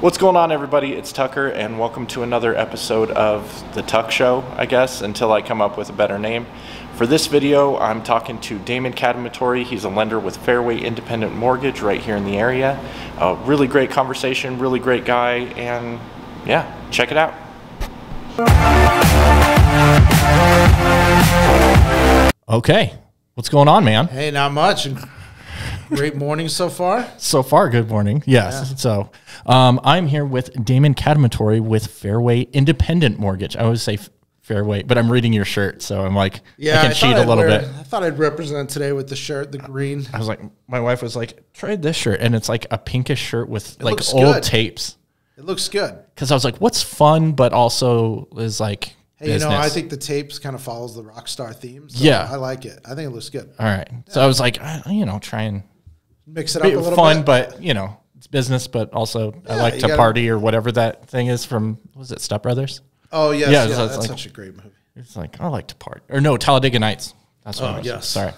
What's going on, everybody? It's Tucker, and welcome to another episode of The Tuck Show, I guess, until I come up with a better name. For this video, I'm talking to Damon Cademartori. He's a lender with Fairway Independent Mortgage right here in the area. Really great conversation, really great guy, and yeah, check it out. Okay, what's going on, man? Hey, not much. Great morning so far. So far, good morning. Yes. Yeah. So I'm here with Damon Cademartori with Fairway Independent Mortgage. I always say Fairway, but I'm reading your shirt, so I'm like, yeah, I can cheat a little bit. I thought I'd represent today with the shirt, the green. I was like, my wife was like, try this shirt, and it's like a pinkish shirt with like old tapes. It looks good. Because I was like, what's fun, but also is like, hey, business. You know, I think the tapes kind of follows the rock star theme. So yeah, I like it. I think it looks good. All right. So I was like, you know, try and mix it up a little fun, bit. But you know, it's business, but also I like to party or whatever that thing is from, was it Step Brothers? Oh, yes. Yeah, that's like, such a great movie. It's like, I like to party. Or no, Talladega Nights. That's what it was. Yes. Sorry.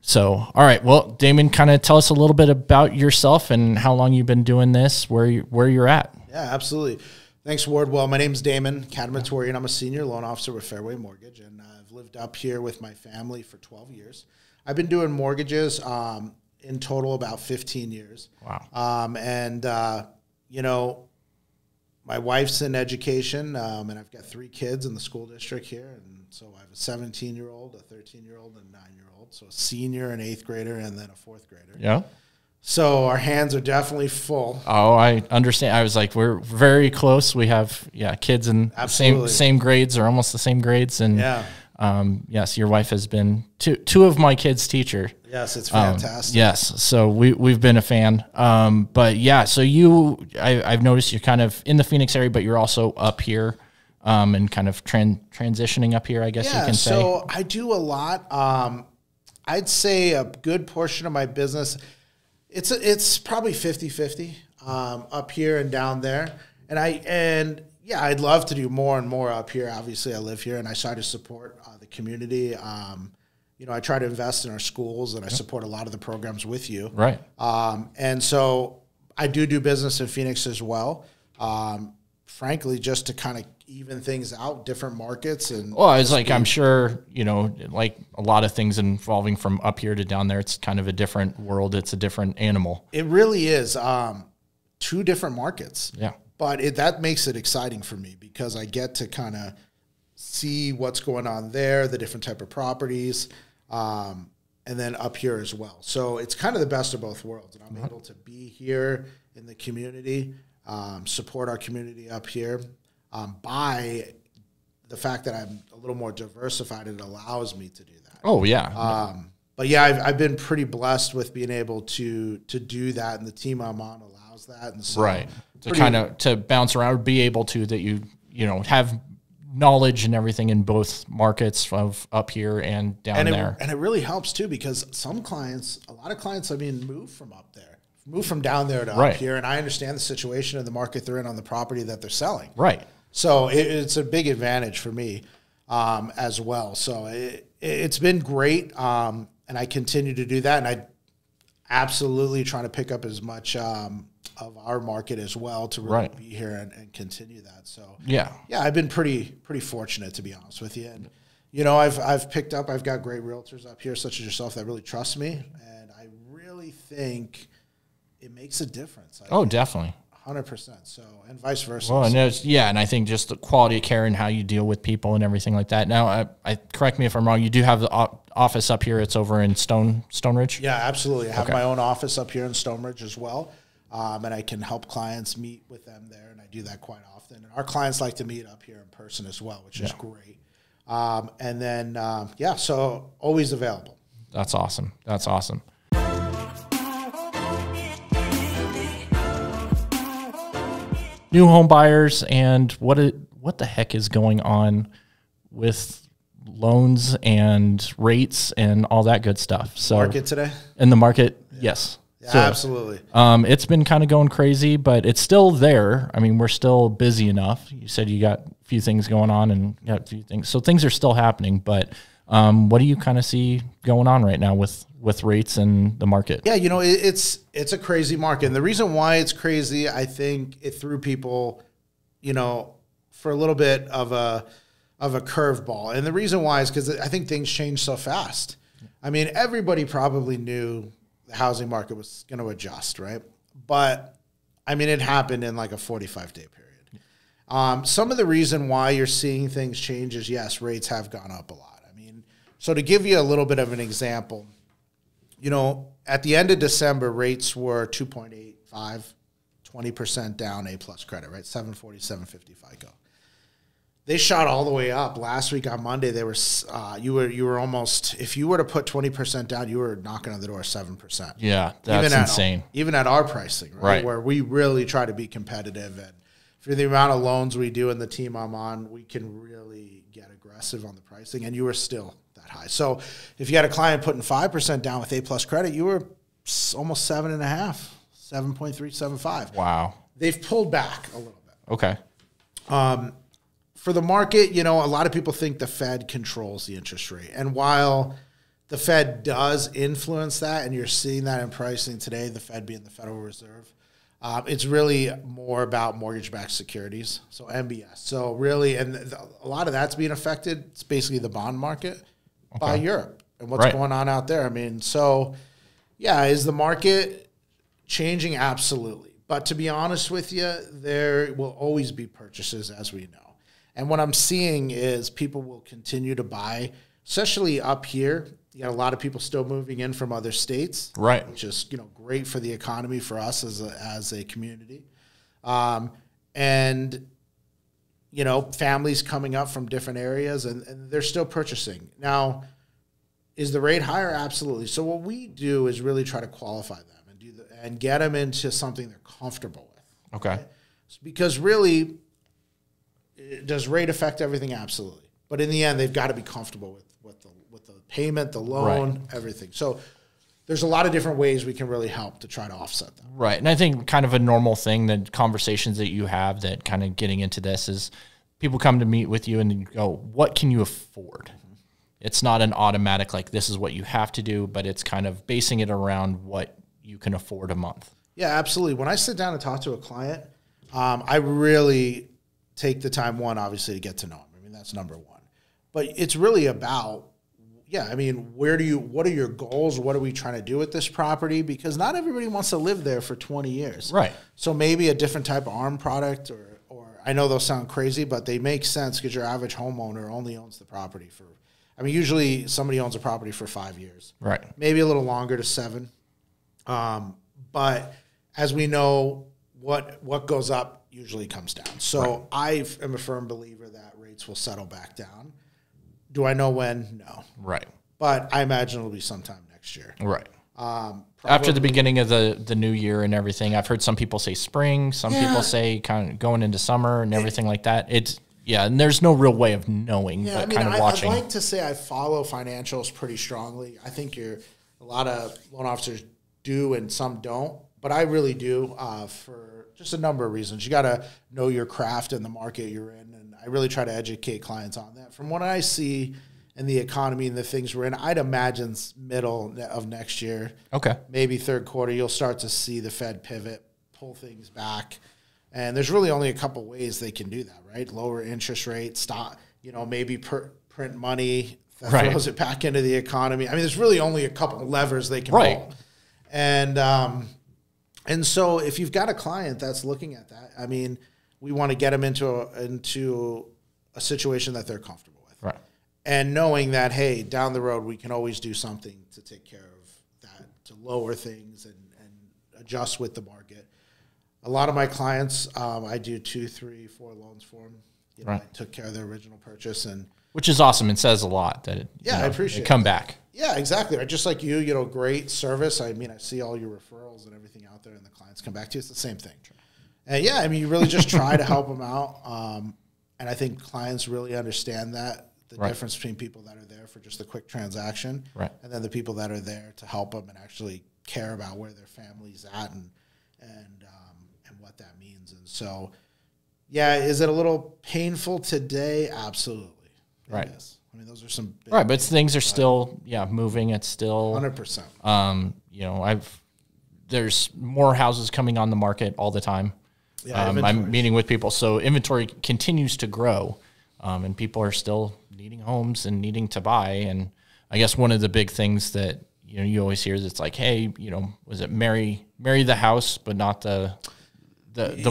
So, all right. Well, Damon, kind of tell us a little bit about yourself and how long you've been doing this, where you're at. Yeah, absolutely. Thanks, Ward. Well, my name's Damon Cademartori, and I'm a senior loan officer with Fairway Mortgage, and I've lived up here with my family for 12 years. I've been doing mortgages in total about 15 years. Wow. You know, my wife's in education, and I've got 3 kids in the school district here, and so I have a 17-year-old, a 13-year-old, and a 9-year-old, so a senior, an 8th grader, and then a 4th grader. Yeah. So our hands are definitely full. Oh, I understand. I was like, we're very close. We have, kids in same grades or almost the same grades. And yes, your wife has been two of my kids' teacher. Yes, it's fantastic. Yes, so we've been a fan. But yeah, so I've noticed you're kind of in the Phoenix area, but you're also up here and kind of transitioning up here, I guess you can say. So I do a lot. I'd say a good portion of my business, it's probably 50-50 up here and down there. And I'd love to do more and more up here. Obviously, I live here, and I try to support the community. You know, I try to invest in our schools, and I support a lot of the programs with you. Right. And so I do business in Phoenix as well. Frankly, just to kind of even things out, different markets. And well, it's like, I'm sure, you know, like a lot of things involving from up here to down there, it's kind of a different world. It's a different animal. It really is. 2 different markets. Yeah. But that makes it exciting for me because I get to kind of see what's going on there, the different type of properties, and then up here as well. So it's kind of the best of both worlds. And I'm able to be here in the community, support our community up here. By the fact that I'm a little more diversified, it allows me to do that. Oh, yeah. But yeah, I've been pretty blessed with being able to do that, and the team I'm on allows that. And so right. To bounce around, be able to, that you know, have knowledge and everything in both markets of up here and down there. And it really helps too, because a lot of clients, I mean, move from up there, move from down there to up here. And I understand the situation and the market they're in on the property that they're selling. Right. So it's a big advantage for me as well. So it's been great. And I continue to do that. And I absolutely trying to pick up as much of our market as well to really be here and continue that. So yeah, I've been pretty fortunate, to be honest with you. And you know, I've got great realtors up here, such as yourself, that really trust me, and I really think it makes a difference. Definitely. 100%. So, and vice versa. Well, and and I think just the quality of care and how you deal with people and everything like that. Now, I correct me if I'm wrong. You do have the office up here. It's over in Stonebridge. Yeah, absolutely. I have my own office up here in Stonebridge as well, and I can help clients meet with them there, and I do that quite often. And our clients like to meet up here in person as well, which is great. And then so always available. That's awesome. That's awesome. New home buyers, and what the heck is going on with loans and rates and all that good stuff? So market today? In the market, yes. Yeah, so, absolutely. It's been kind of going crazy, but it's still there. I mean, we're still busy enough. You said you got a few things going on and got a few things. So things are still happening, but What do you kind of see going on right now with rates and the market? Yeah, it's a crazy market. And the reason why it's crazy, I think it threw people, for a little bit of a curveball. And the reason why is because I think things change so fast. I mean, everybody probably knew the housing market was going to adjust, right? But, I mean, it happened in like a 45-day period. Some of the reason why you're seeing things change is, yes, rates have gone up a lot. I mean, so to give you a little bit of an example, at the end of December, rates were 2.85, 20% down, A+ credit, right? 740, 750 FICO. They shot all the way up. Last week on Monday, they were you were almost, if you were to put 20% down, you were knocking on the door 7%. Yeah, that's insane. Even at our pricing, right? Where we really try to be competitive, and for the amount of loans we do and the team I'm on, we can really get aggressive on the pricing, and you were still that high. So if you had a client putting 5% down with A+ credit, you were almost 7.5, 7.375. Wow. They've pulled back a little bit. Okay. For the market, a lot of people think the Fed controls the interest rate. And while the Fed does influence that, and you're seeing that in pricing today, the Fed being the Federal Reserve, it's really more about mortgage-backed securities, so MBS. So really, and a lot of that's being affected. It's basically the bond market by Europe and what's going on out there. I mean, so, yeah, is the market changing? Absolutely. But to be honest with you, there will always be purchases, as we know. And what I'm seeing is people will continue to buy, especially up here. You got a lot of people still moving in from other states, right? Which is great for the economy, for us as a community, and families coming up from different areas, and they're still purchasing. Now, is the rate higher? Absolutely. So what we do is really try to qualify them and get them into something they're comfortable with. Okay. Right? Because really, does rate affect everything? Absolutely. But in the end, they've got to be comfortable with the payment, the loan, everything. So there's a lot of different ways we can really help to try to offset that. Right. And I think kind of a normal thing, the conversations that you have that kind of getting into this is people come to meet with you and you go, what can you afford? Mm-hmm. It's not an automatic, like this is what you have to do, but it's kind of basing it around what you can afford a month. Yeah, absolutely. When I sit down and talk to a client, I really take the time, one, obviously, to get to know them. I mean, that's number one. But it's really about, what are your goals? What are we trying to do with this property? Because not everybody wants to live there for 20 years. Right. So maybe a different type of ARM product, or I know those sound crazy, but they make sense because your average homeowner only owns the property for, usually somebody owns a property for 5 years. Right. Maybe a little longer to 7. But as we know, what goes up usually comes down. So I am a firm believer that rates will settle back down. Do I know when? No. Right. But I imagine it'll be sometime next year. Right. After the beginning of the new year and everything. I've heard some people say spring, some people say kind of going into summer and everything like that. And there's no real way of knowing, but kind of watching. I'd like to say I follow financials pretty strongly. I think a lot of loan officers do and some don't, but I really do for just a number of reasons. You got to know your craft and the market you're in, and I really try to educate clients on that. From what I see in the economy and the things we're in, I'd imagine middle of next year, maybe third quarter, you'll start to see the Fed pivot, pull things back, and there's really only a couple ways they can do that, right? Lower interest rates, stop, maybe print money that throws it back into the economy. There's really only a couple of levers they can pull, and so if you've got a client that's looking at that, we want to get them into a situation that they're comfortable with. Right. And knowing that, hey, down the road, we can always do something to take care of that, to lower things and adjust with the market. A lot of my clients, I do 2, 3, 4 loans for them. I took care of their original purchase. Which is awesome. It says a lot that I appreciate it. Come back. Yeah, exactly. Just like you, great service. I see all your referrals and everything out there, and the clients come back to you. It's the same thing. And you really just try to help them out. And I think clients really understand that, the difference between people that are there for just a quick transaction, and then the people that are there to help them and actually care about where their family's at and what that means. And so, is it a little painful today? Absolutely. Right. It is. I mean, those are some big, right, but things are still moving. It's still 100%. You know, there's more houses coming on the market all the time. Yeah, I'm meeting with people, so inventory continues to grow, and people are still needing homes and needing to buy. And I guess one of the big things that you always hear is it's like, hey, was it marry the house but not the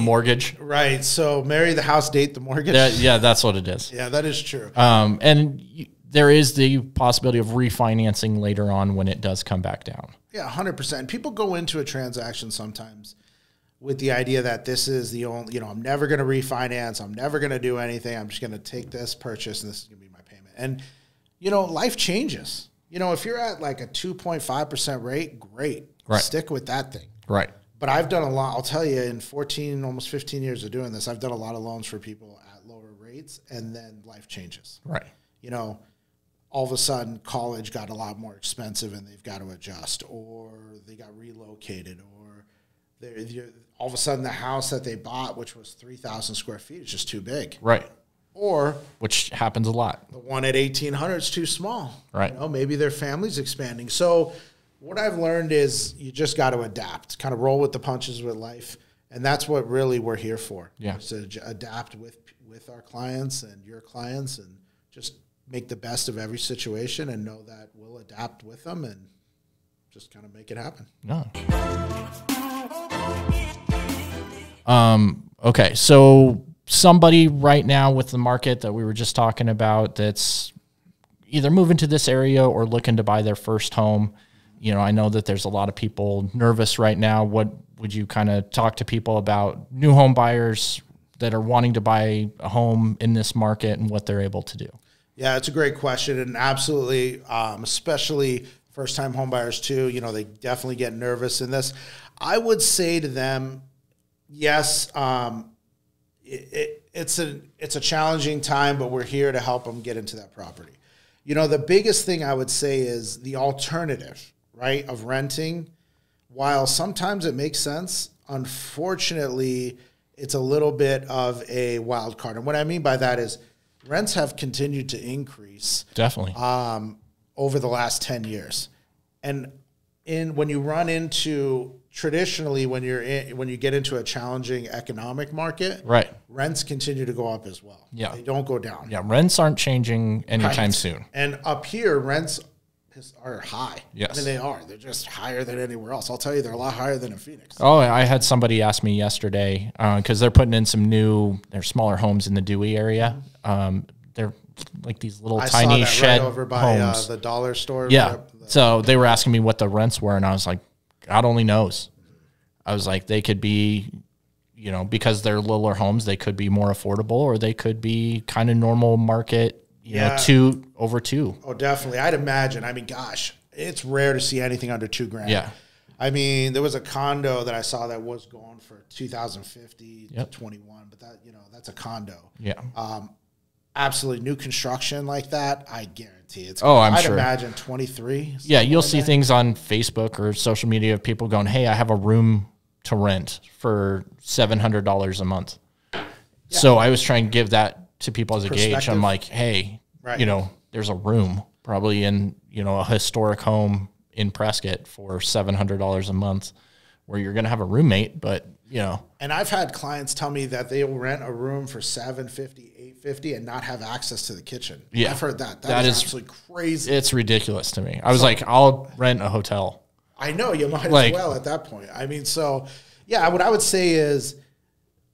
mortgage? Right. So marry the house, date the mortgage. Yeah, that's what it is. Yeah, that is true. And there is the possibility of refinancing later on when it does come back down. Yeah, 100%. People go into a transaction sometimes with the idea that this is the only, I'm never going to refinance. I'm never going to do anything. I'm just going to take this purchase and this is going to be my payment. And, life changes. If you're at like a 2.5% rate, great. Right. Stick with that thing. Right. But I've done a lot. I'll tell you, in 14, almost 15 years of doing this, I've done a lot of loans for people at lower rates, and then life changes. Right. All of a sudden, college got a lot more expensive, and they've got to adjust, or they got relocated, or all of a sudden the house that they bought, which was 3,000 square feet, is just too big. Right. Or which happens a lot. The one at 1,800 is too small. Right. Maybe their family's expanding. So what I've learned is you just got to adapt, kind of roll with the punches with life. And that's what really we're here for. Yeah. Is to adapt with our clients and your clients and just make the best of every situation and know that we'll adapt with them and just kind of make it happen. No. Okay. So somebody right now with the market that we were just talking about that's either moving to this area or looking to buy their first home, I know that there's a lot of people nervous right now. What would you kind of talk to people about new home buyers that are wanting to buy a home in this market and what they're able to do? Yeah, it's a great question. And absolutely, especially first-time home buyers too, they definitely get nervous in this. I would say to them, yes, it's a challenging time, but we're here to help them get into that property. The biggest thing I would say is the alternative, right, of renting. While sometimes it makes sense, unfortunately, it's a little bit of a wild card. And what I mean by that is rents have continued to increase. Definitely. Over the last 10 years. And when you run into traditionally when you get into a challenging economic market, right, rents continue to go up as well. Yeah. They don't go down. Yeah, rents aren't changing anytime soon. And up here, rents are high. Yes. I mean, they are. They're just higher than anywhere else. I'll tell you, they're a lot higher than in Phoenix. Oh, I had somebody ask me yesterday because they're putting in they're smaller homes in the Dewey area. They're like these little tiny shed right over by homes. The dollar store. Yeah. So they were asking me what the rents were, and I was like, God only knows. I was like, they could be, because they're littler homes, they could be more affordable, or they could be kind of normal market, you know, over two. Oh, definitely. I'd imagine. I mean, gosh, it's rare to see anything under $2,000. Yeah. I mean, there was a condo that I saw that was going for 2,050 to 21, but that's a condo. Yeah. Absolutely new construction like that, I guarantee it's. I'm I'd sure. imagine 23. Yeah, you'll see things on Facebook or social media of people going, "Hey, I have a room to rent for $700 a month." Yeah. So I was trying to give that to people as a gauge. I'm like, "Hey, there's a room probably in a historic home in Prescott for $700 a month, where you're going to have a roommate, but." And I've had clients tell me that they'll rent a room for $750, $850 and not have access to the kitchen. Yeah. I've heard that. That is absolutely crazy. It's ridiculous to me. I was like, I'll rent a hotel. I know, you might as well at that point. I mean, so, yeah, what I would say is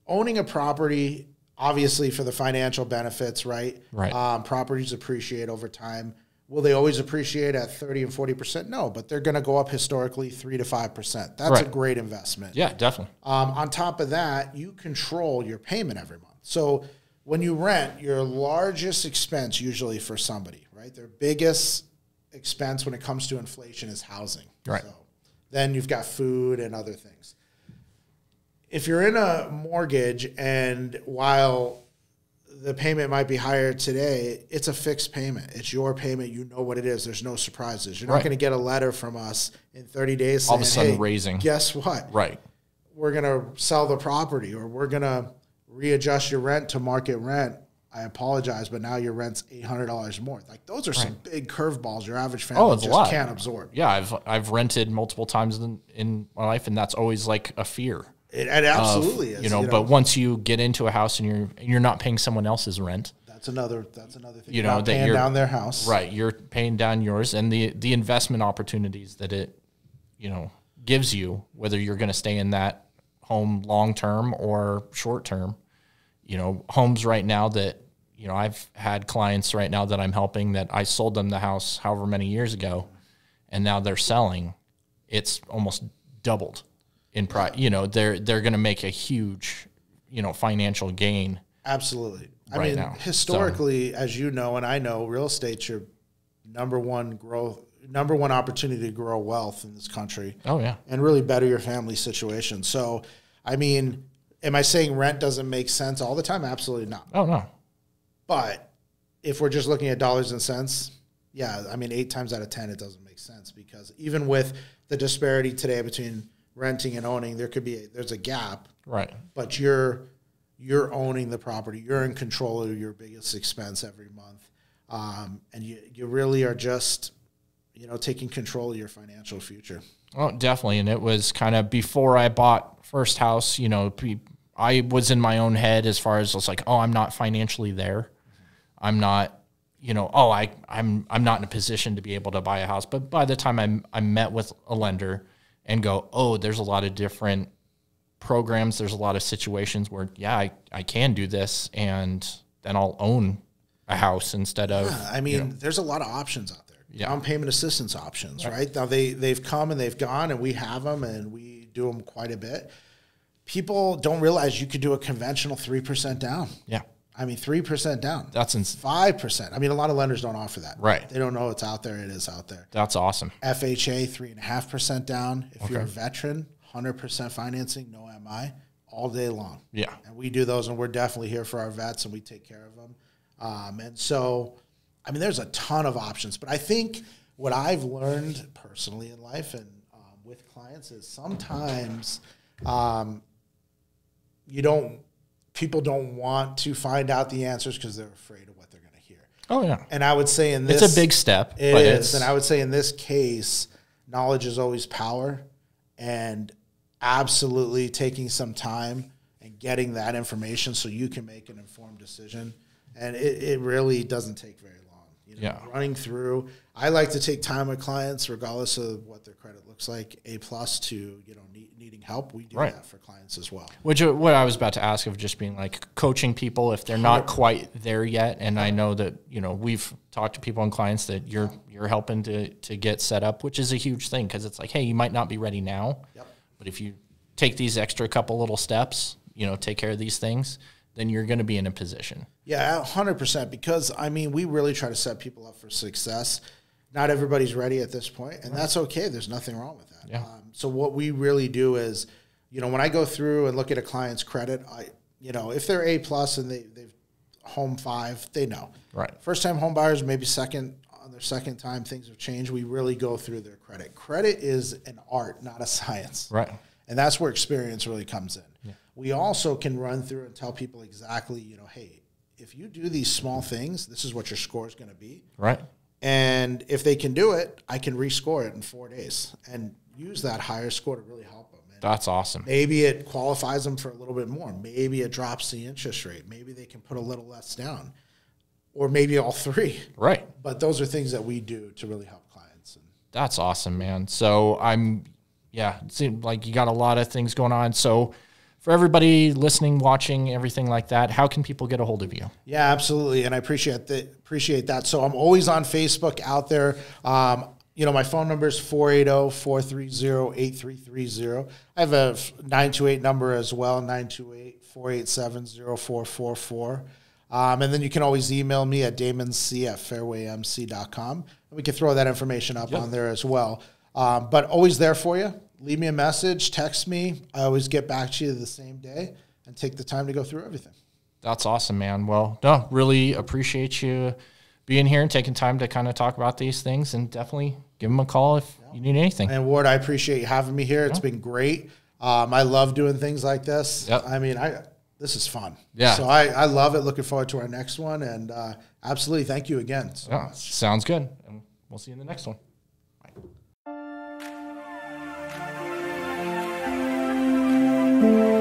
owning a property, obviously for the financial benefits, right? Right. Properties appreciate over time. Will they always appreciate at 30 and 40%? No, but they're going to go up historically 3 to 5%. That's a great investment. Yeah, definitely. On top of that, you control your payment every month. So when you rent, your largest expense usually for somebody, right? Their biggest expense when it comes to inflation is housing. Right. So then you've got food and other things. If you're in a mortgage and while the payment might be higher today, it's a fixed payment. It's your payment. You know what it is. There's no surprises. You're not going to get a letter from us in 30 days saying, all of a sudden, hey, raising. Guess what? Right. We're going to sell the property, or we're going to readjust your rent to market rent I apologize, but now your rent's $800 more. Like those are some big curveballs your average family just can't absorb. Yeah, I've rented multiple times in my life, and that's always like a fear. It absolutely is. But once you get into a house and you're not paying someone else's rent, that's another thing. You know, that paying down their house. Right, you're paying down yours, and the investment opportunities that it, gives you, whether you're going to stay in that home long term or short term. Homes right now that, I've had clients right now that I'm helping that I sold them the house however many years ago, and now they're selling. It's almost doubled in price. They're going to make a huge, financial gain. Absolutely. Now. Historically, as you know, and I know, real estate's your number one opportunity to grow wealth in this country. Oh, yeah. And really better your family situation. So, am I saying rent doesn't make sense all the time? Absolutely not. Oh, no. But if we're just looking at dollars and cents, 8 times out of 10, it doesn't make sense, because even with the disparity today between renting and owning, there's a gap. Right. But you're owning the property. You're in control of your biggest expense every month. And you really are just, taking control of your financial future. Oh, definitely. And it was kind of before I bought first house, I was in my own head as far as, it's like, oh, I'm not financially there. I'm not, I'm not in a position to be able to buy a house. But by the time I met with a lender and go, oh, there's a lot of different programs. There's a lot of situations where, I can do this, and then I'll own a house instead of. There's a lot of options out there. Yeah. Down payment assistance options, right? Now they've come and they've gone, and we have them, and we do them quite a bit. People don't realize you could do a conventional 3% down. Yeah. 3% down. That's 5%. A lot of lenders don't offer that. Right. They don't know it's out there. It is out there. That's awesome. FHA, 3.5% down. If you're a veteran, 100% financing, no MI, all day long. Yeah. And we do those, and we're definitely here for our vets, and we take care of them. And so, there's a ton of options. But I think what I've learned personally in life and with clients is sometimes people don't want to find out the answers because they're afraid of what they're going to hear. Oh, yeah. And I would say it's a big step. And I would say in this case, knowledge is always power, and absolutely taking some time and getting that information so you can make an informed decision. And it really doesn't take very long. Running through, I like to take time with clients regardless of what their credit looks like, A+ to, needing help. We do that for clients as well. Which what I was about to ask, of just being like coaching people if they're not quite there yet. And I know that, we've talked to people and clients that you're helping to get set up, which is a huge thing, because it's like, hey, you might not be ready now, but if you take these extra couple little steps, take care of these things, then you're going to be in a position. Yeah, 100%, because, we really try to set people up for success. Not everybody's ready at this point, and that's okay. There's nothing wrong with that. Yeah. So what we really do is, when I go through and look at a client's credit, if they're A+ and they've home 5, they know. Right. First-time home buyers, maybe on their second time, things have changed. We really go through their credit. Credit is an art, not a science. Right. And that's where experience really comes in. Yeah. We also can run through and tell people exactly, hey, if you do these small things, this is what your score is going to be. Right. And if they can do it, I can rescore it in 4 days and use that higher score to really help them. And that's awesome. Maybe it qualifies them for a little bit more. Maybe it drops the interest rate. Maybe they can put a little less down, or maybe all 3. Right. But those are things that we do to really help clients. That's awesome, man. So it seems like you got a lot of things going on. So for everybody listening, watching, everything like that, how can people get a hold of you? Yeah, absolutely. And I appreciate that. So I'm always on Facebook out there. My phone number is 480-430-8330. I have a 928 number as well, 928-487-0444. And then you can always email me at damonc@fairwaymc.com. And we can throw that information up on there as well. But always there for you. Leave me a message, text me. I always get back to you the same day and take the time to go through everything. That's awesome, man. Well, really appreciate you being here and taking time to kind of talk about these things, and definitely give them a call if you need anything. And Ward, I appreciate you having me here. It's been great. I love doing things like this. Yep. this is fun. Yeah. So I love it. Looking forward to our next one. And absolutely, thank you again. So Yeah, sounds good. And we'll see you in the next one. Bye.